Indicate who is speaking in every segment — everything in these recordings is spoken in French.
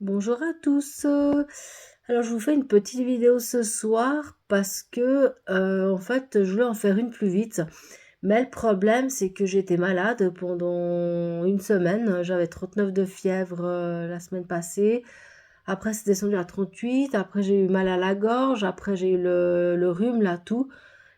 Speaker 1: Bonjour à tous. Alors je vous fais une petite vidéo ce soir parce que en fait je voulais en faire une plus vite. Mais le problème c'est que j'étais malade pendant une semaine. J'avais 39 de fièvre la semaine passée. Après c'est descendu à 38. Après j'ai eu mal à la gorge. Après j'ai eu le rhume là tout.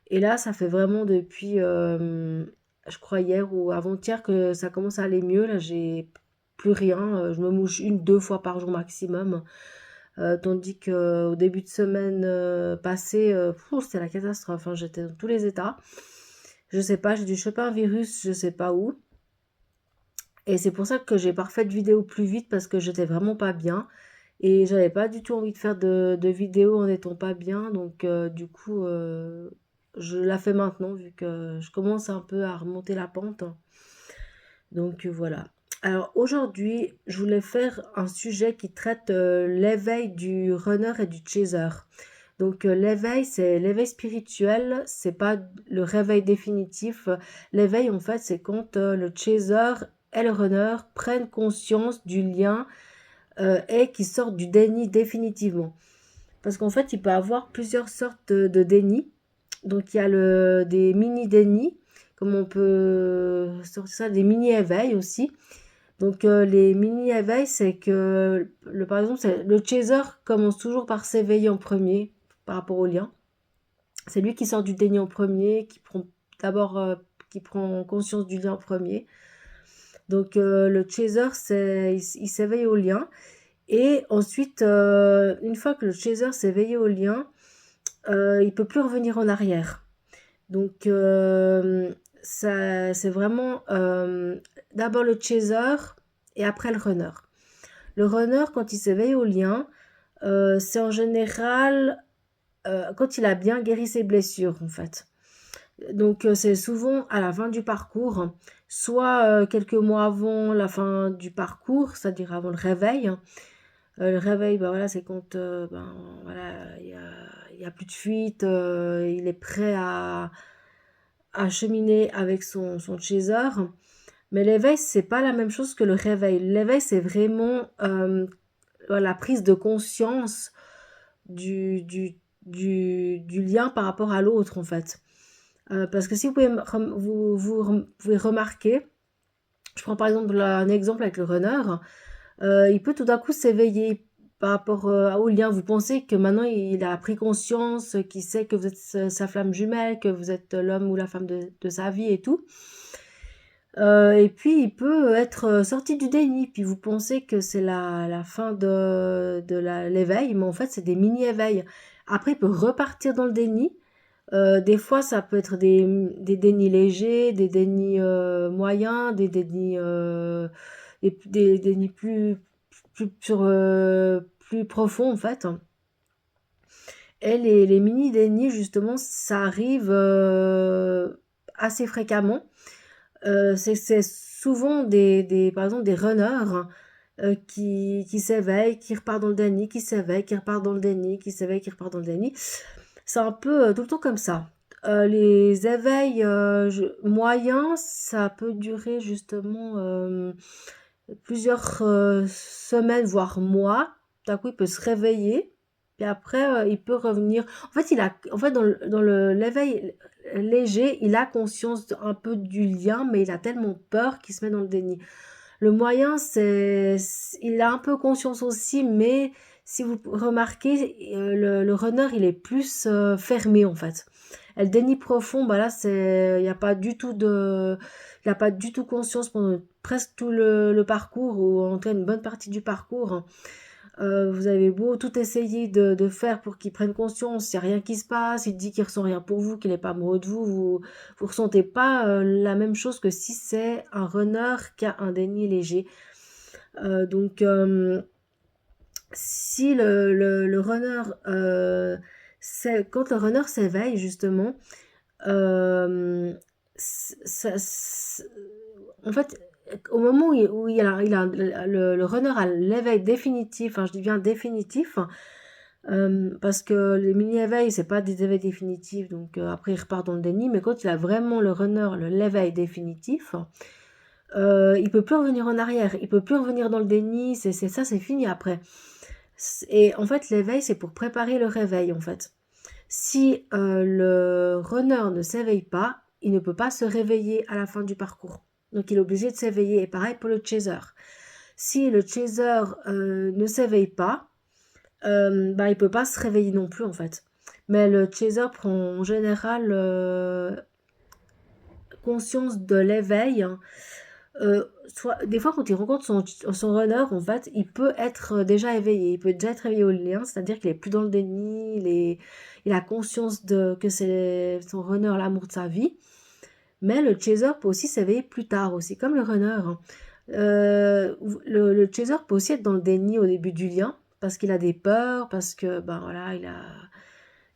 Speaker 1: Et là ça fait vraiment depuis je crois hier ou avant-hier que ça commence à aller mieux. Là j'ai plus rien. Je me mouche deux fois par jour maximum. Tandis qu'au début de semaine passée, c'était la catastrophe, hein, j'étais dans tous les états. Je sais pas, j'ai dû choper un virus, je sais pas où. Et c'est pour ça que j'ai pas refait de vidéo plus vite parce que j'étais vraiment pas bien. Et j'avais pas du tout envie de faire de vidéo en n'étant pas bien. Donc du coup, je la fais maintenant vu que je commence un peu à remonter la pente. Donc voilà. Alors aujourd'hui, je voulais faire un sujet qui traite l'éveil du runner et du chaser. Donc l'éveil, c'est l'éveil spirituel, c'est pas le réveil définitif. L'éveil, en fait, c'est quand le chaser et le runner prennent conscience du lien et qui sortent du déni définitivement. Parce qu'en fait, il peut y avoir plusieurs sortes de déni. Donc il y a des mini dénis, comme on peut sortir ça, des mini éveils aussi. Donc les mini éveils, c'est que par exemple, le chaser commence toujours par s'éveiller en premier par rapport au lien. C'est lui qui sort du déni en premier, qui prend d'abord qui prend conscience du lien en premier. Donc le chaser, il s'éveille au lien. Et ensuite, une fois que le chaser s'est éveillé au lien, il peut plus revenir en arrière. Donc ça, c'est vraiment d'abord le chaser et après le runner. Le runner, quand il s'éveille au lien, c'est en général quand il a bien guéri ses blessures, en fait. Donc c'est souvent à la fin du parcours, soit quelques mois avant la fin du parcours, c'est-à-dire avant le réveil. Le réveil, ben voilà, c'est quand ben, voilà, il y a plus de fuite, il est prêt à cheminer avec son chaser. Mais l'éveil, c'est pas la même chose que le réveil. L'éveil, c'est vraiment la prise de conscience du, du, du lien par rapport à l'autre, en fait. Parce que si vous pouvez, vous pouvez remarquer, je prends par exemple un exemple avec le runner, il peut tout d'un coup s'éveiller par rapport au lien. Vous pensez que maintenant il a pris conscience, qu'il sait que vous êtes sa flamme jumelle, que vous êtes l'homme ou la femme de sa vie et tout. Et puis il peut être sorti du déni, puis vous pensez que c'est la fin de l'éveil, mais en fait c'est des mini-éveils. Après il peut repartir dans le déni. Des fois ça peut être des dénis légers, des dénis moyens, des dénis, des dénis plus profonds en fait. Et les mini-dénis justement ça arrive assez fréquemment. C'est souvent par exemple des runners qui s'éveillent, qui repartent dans le déni, qui s'éveillent, qui repartent dans le déni, qui s'éveillent, qui repartent dans le déni. C'est un peu tout le temps comme ça. Les éveils moyens, ça peut durer justement plusieurs semaines, voire mois. D'un coup, il peut se réveiller, puis après, il peut revenir. En fait, l'éveil léger, il a conscience un peu du lien, mais il a tellement peur qu'il se met dans le déni. Le moyen, il a un peu conscience aussi, mais si vous remarquez, le runner, il est plus fermé en fait. Et le déni profond, bah là, il n'y a pas du tout il n'a pas du tout conscience pendant presque tout le parcours, ou en tout cas une bonne partie du parcours. Vous avez beau tout essayer de faire pour qu'il prenne conscience, il n'y a rien qui se passe, il dit qu'il ressent rien pour vous, qu'il n'est pas amoureux de vous, vous ressentez pas la même chose que si c'est un runner qui a un déni léger. Donc si le runner, quand le runner s'éveille justement, euh, en fait, au moment où le runner a l'éveil définitif, hein, je dis bien définitif, parce que les mini-éveils, c'est pas des éveils définitifs, donc après il repart dans le déni, mais quand il a vraiment le runner, l'éveil définitif, il peut plus revenir en arrière, il peut plus revenir dans le déni, c'est ça, c'est fini après. Et en fait, l'éveil, c'est pour préparer le réveil, en fait. Si le runner ne s'éveille pas, il ne peut pas se réveiller à la fin du parcours. Donc, il est obligé de s'éveiller. Et pareil pour le chaser. Si le chaser ne s'éveille pas, bah, il ne peut pas se réveiller non plus, en fait. Mais le chaser prend en général conscience de l'éveil. Des fois, quand il rencontre son runner, en fait, il peut être déjà éveillé. Il peut déjà être éveillé au lien, c'est-à-dire qu'il est plus dans le déni, il a conscience que c'est son runner l'amour de sa vie. Mais le chaser peut aussi s'éveiller plus tard aussi, comme le runner, hein. Le chaser peut aussi être dans le déni au début du lien, parce qu'il a des peurs, parce que, ben voilà,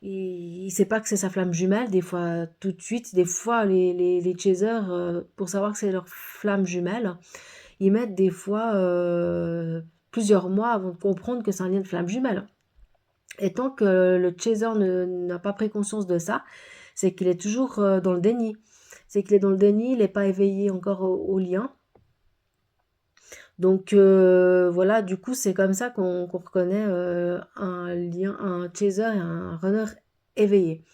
Speaker 1: il sait pas que c'est sa flamme jumelle, des fois tout de suite. Des fois, les chasers, pour savoir que c'est leur flamme jumelle, ils mettent des fois plusieurs mois avant de comprendre que c'est un lien de flamme jumelle. Et tant que le chaser n'a pas pris conscience de ça, c'est qu'il est toujours dans le déni. C'est qu'il est dans le déni, il n'est pas éveillé encore au lien. Donc voilà, du coup, c'est comme ça qu'on reconnaît un lien, un chaser et un runner éveillé.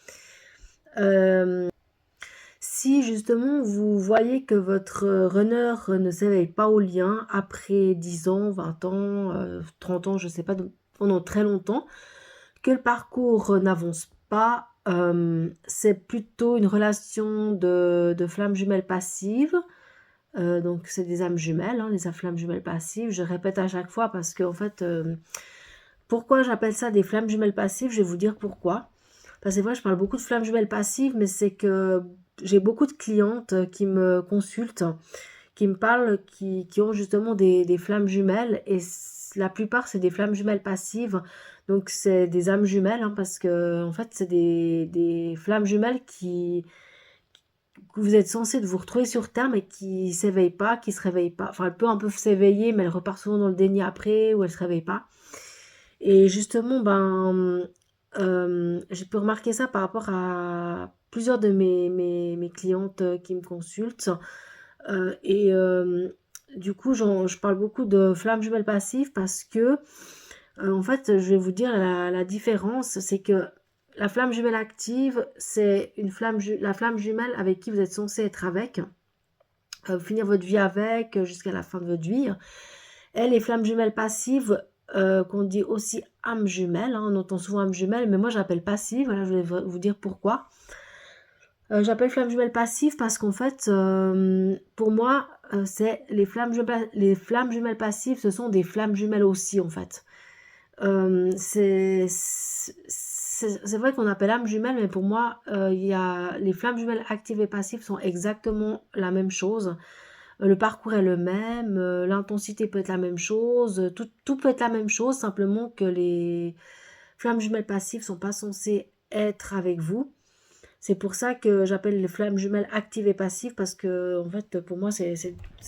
Speaker 1: Si justement vous voyez que votre runner ne s'éveille pas au lien après 10 ans, 20 ans, 30 ans, je ne sais pas, pendant très longtemps, que le parcours n'avance pas, c'est plutôt une relation de flammes jumelles passives. Donc c'est des âmes jumelles, hein, les flammes jumelles passives. Je répète à chaque fois parce que en fait, pourquoi j'appelle ça des flammes jumelles passives? Je vais vous dire pourquoi. Parce que c'est vrai, je parle beaucoup de flammes jumelles passives, mais c'est que j'ai beaucoup de clientes qui me consultent, qui me parlent, qui ont justement des flammes jumelles, et la plupart c'est des flammes jumelles passives. Donc c'est des âmes jumelles, hein, parce que en fait c'est des flammes jumelles que vous êtes censé de vous retrouver sur Terre, mais qui s'éveillent pas, qui se réveillent pas. Enfin, elle peut un peu s'éveiller, mais elle repart souvent dans le déni après, ou elle se réveille pas. Et justement, ben, j'ai pu remarquer ça par rapport à plusieurs de mes clientes qui me consultent. Et du coup, je parle beaucoup de flammes jumelles passives parce que, en fait, je vais vous dire la différence, c'est que la flamme jumelle active, c'est la flamme jumelle avec qui vous êtes censé être avec, finir votre vie avec, jusqu'à la fin de votre vie. Et les flammes jumelles passives, qu'on dit aussi âme jumelle, hein, on entend souvent âme jumelle, mais moi j'appelle passive, voilà, je vais vous dire pourquoi. J'appelle flamme jumelle passive parce qu'en fait, pour moi, c'est les flammes jumelles passives, ce sont des flammes jumelles aussi, en fait. C'est vrai qu'on appelle âme jumelle, mais pour moi, les flammes jumelles actives et passives sont exactement la même chose. Le parcours est le même, l'intensité peut être la même chose, tout peut être la même chose, simplement que les flammes jumelles passives sont pas censées être avec vous. C'est pour ça que j'appelle les flammes jumelles actives et passives, parce que en fait, pour moi,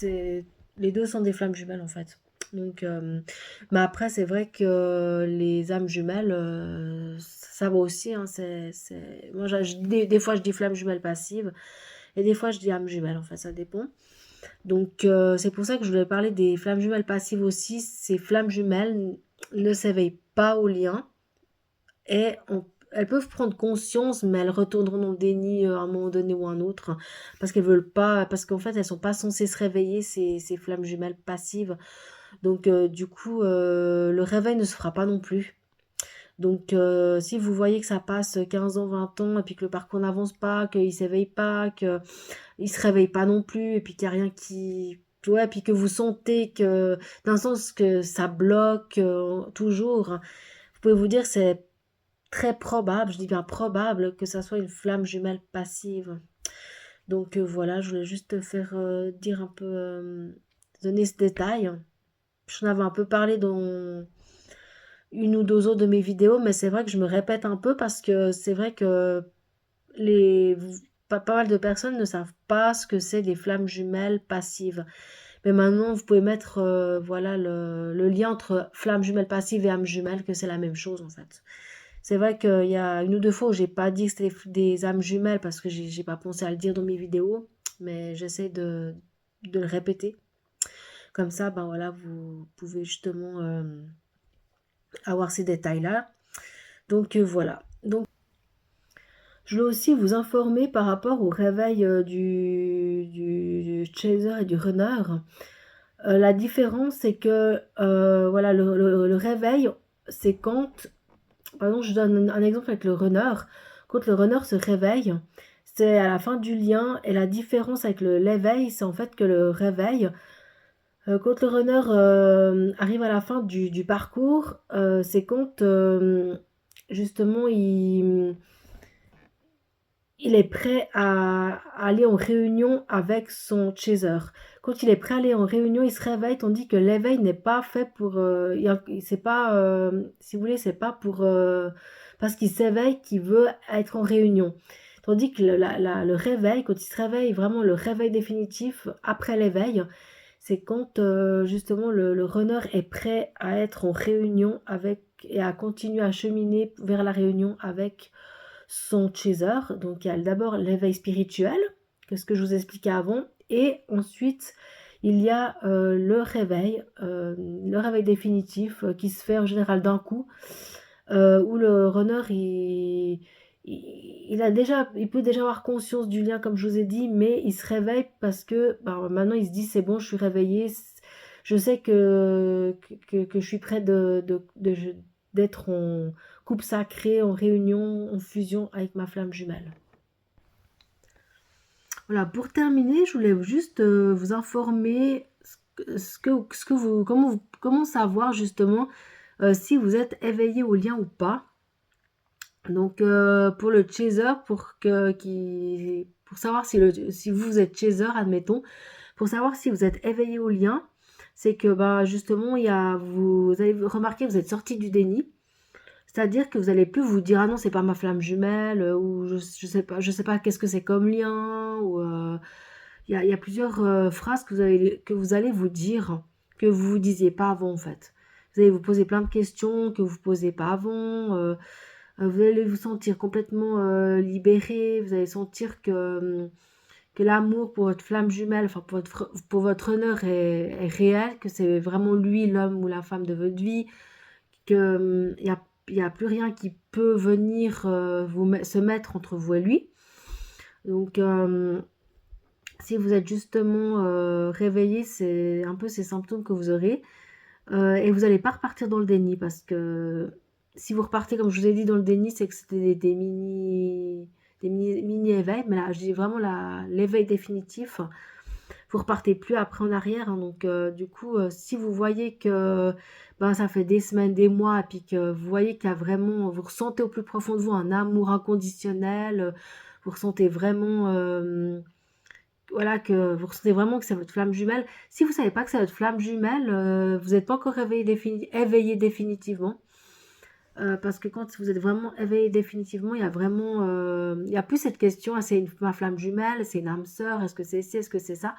Speaker 1: les deux sont des flammes jumelles en fait. Donc, mais après, c'est vrai que les âmes jumelles, ça va aussi, hein, moi, des fois, je dis flammes jumelles passives, et des fois, je dis âmes jumelles, en fait, ça dépend. Donc, c'est pour ça que je voulais parler des flammes jumelles passives aussi. Ces flammes jumelles ne s'éveillent pas au lien, et elles peuvent prendre conscience, mais elles retourneront dans le déni à un moment donné ou un autre, hein, parce qu'elles veulent pas, parce qu'en fait, elles sont pas censées se réveiller, ces flammes jumelles passives. Donc, du coup, le réveil ne se fera pas non plus. Donc, si vous voyez que ça passe 15 ans, 20 ans, et puis que le parcours n'avance pas, qu'il ne s'éveille pas, qu'il ne se réveille pas non plus, et puis qu'il n'y a rien qui... Ouais, puis que vous sentez que, d'un sens que ça bloque toujours, vous pouvez vous dire que c'est très probable, je dis bien probable, que ça soit une flamme jumelle passive. Donc voilà, je voulais juste te faire dire un peu, donner ce détail. J'en avais un peu parlé dans une ou deux autres de mes vidéos, mais c'est vrai que je me répète un peu parce que c'est vrai que les, pas mal de personnes ne savent pas ce que c'est des flammes jumelles passives. Mais maintenant, vous pouvez mettre voilà, le lien entre flammes jumelles passives et âmes jumelles, que c'est la même chose en fait. C'est vrai qu'il y a une ou deux fois où j'ai pas dit que c'était des âmes jumelles parce que j'ai pas pensé à le dire dans mes vidéos, mais j'essaie de le répéter. Comme ça, ben voilà, vous pouvez justement avoir ces détails-là. Donc voilà. Donc, je voulais aussi vous informer par rapport au réveil du chaser et du runner. La différence, c'est que voilà, le réveil, c'est quand, par exemple, je donne un exemple avec le runner. Quand le runner se réveille, c'est à la fin du lien. Et la différence avec l'éveil, c'est en fait que le réveil, quand le runner arrive à la fin du parcours, c'est quand justement il est prêt à aller en réunion avec son chaser. Quand il est prêt à aller en réunion, il se réveille, tandis que l'éveil n'est pas fait pour... c'est pas, si vous voulez, c'est pas pour... parce qu'il s'éveille qu'il veut être en réunion. Tandis que le réveil, quand il se réveille, vraiment le réveil définitif après l'éveil, c'est quand justement le runner est prêt à être en réunion avec et à continuer à cheminer vers la réunion avec son chaser. Donc il y a d'abord l'éveil spirituel, que ce que je vous expliquais avant, et ensuite il y a le réveil définitif qui se fait en général d'un coup, où le runner il peut déjà avoir conscience du lien comme je vous ai dit, mais il se réveille parce que maintenant il se dit c'est bon, je suis réveillé, je sais que je suis prêt d'être en coupe sacrée, en réunion, en fusion avec ma flamme jumelle. Voilà, pour terminer, je voulais juste vous informer comment savoir justement si vous êtes éveillé au lien ou pas. Donc pour le chaser, pour savoir si vous êtes chaser, admettons, pour savoir si vous êtes éveillé au lien, c'est que justement vous allez remarquer, vous êtes sorti du déni. C'est-à-dire que vous allez plus vous dire ah non c'est pas ma flamme jumelle ou je sais pas qu'est-ce que c'est comme lien ou il y a plusieurs phrases que vous allez vous dire que vous vous disiez pas avant en fait. Vous allez vous poser plein de questions que vous vous posez pas avant. Vous allez vous sentir complètement libéré. Vous allez sentir que l'amour pour votre flamme jumelle, enfin pour votre honneur est réel, que c'est vraiment lui l'homme ou la femme de votre vie, que il y a plus rien qui peut venir se mettre entre vous et lui. Donc si vous êtes justement réveillé, c'est un peu ces symptômes que vous aurez. Et vous n'allez pas repartir dans le déni parce que si vous repartez, comme je vous ai dit, dans le déni, c'est que c'était des mini éveils. Mais là, je dis vraiment l'éveil définitif. Vous repartez plus après en arrière. Hein. Donc, du coup, si vous voyez que ça fait des semaines, des mois, et puis que vous voyez qu'il y a vraiment, vous ressentez au plus profond de vous un amour inconditionnel, vous ressentez vraiment voilà, que vous ressentez vraiment que c'est votre flamme jumelle. Si vous ne savez pas que c'est votre flamme jumelle, vous n'êtes pas encore éveillé définitivement. Parce que quand vous êtes vraiment éveillé définitivement, il y a vraiment, il n'y a plus cette question, ah, c'est ma flamme jumelle, c'est une âme sœur, est-ce que c'est ci, est-ce que c'est ça?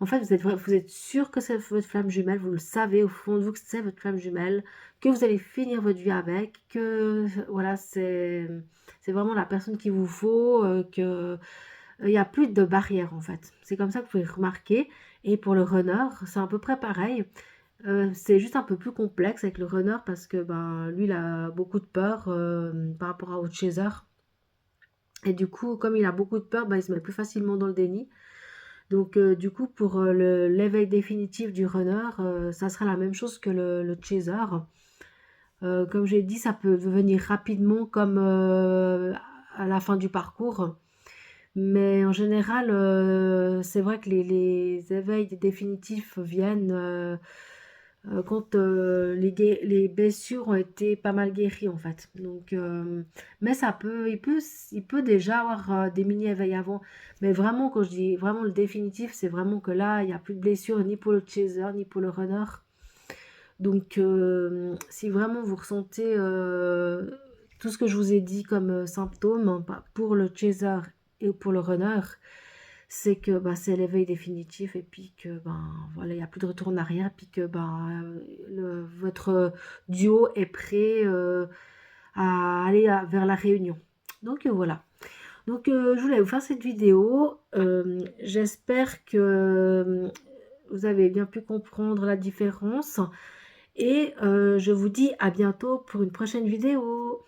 Speaker 1: En fait, vous êtes sûr que c'est votre flamme jumelle, vous le savez au fond de vous que c'est votre flamme jumelle, que vous allez finir votre vie avec, que voilà, c'est vraiment la personne qu'il vous faut, que il n'y a plus de barrière en fait. C'est comme ça que vous pouvez remarquer. Et pour le runner, c'est à peu près pareil. C'est juste un peu plus complexe avec le runner parce que lui, il a beaucoup de peur par rapport à autre chaser. Et du coup, comme il a beaucoup de peur, il se met plus facilement dans le déni. Donc, du coup, pour l'éveil définitif du runner, ça sera la même chose que le chaser. Comme j'ai dit, ça peut venir rapidement comme à la fin du parcours. Mais en général, c'est vrai que les éveils définitifs viennent quand les blessures ont été pas mal guéries en fait. Donc, mais il peut déjà avoir des mini-éveils avant. Mais vraiment, quand je dis vraiment le définitif, c'est vraiment que là, il n'y a plus de blessures ni pour le chaser, ni pour le runner. Donc, si vraiment vous ressentez tout ce que je vous ai dit comme symptômes pour le chaser et pour le runner, c'est que c'est l'éveil définitif et puis que voilà, il n'y a plus de retour en arrière, et puis que votre duo est prêt à aller vers la réunion. Donc voilà. Donc je voulais vous faire cette vidéo. J'espère que vous avez bien pu comprendre la différence et je vous dis à bientôt pour une prochaine vidéo.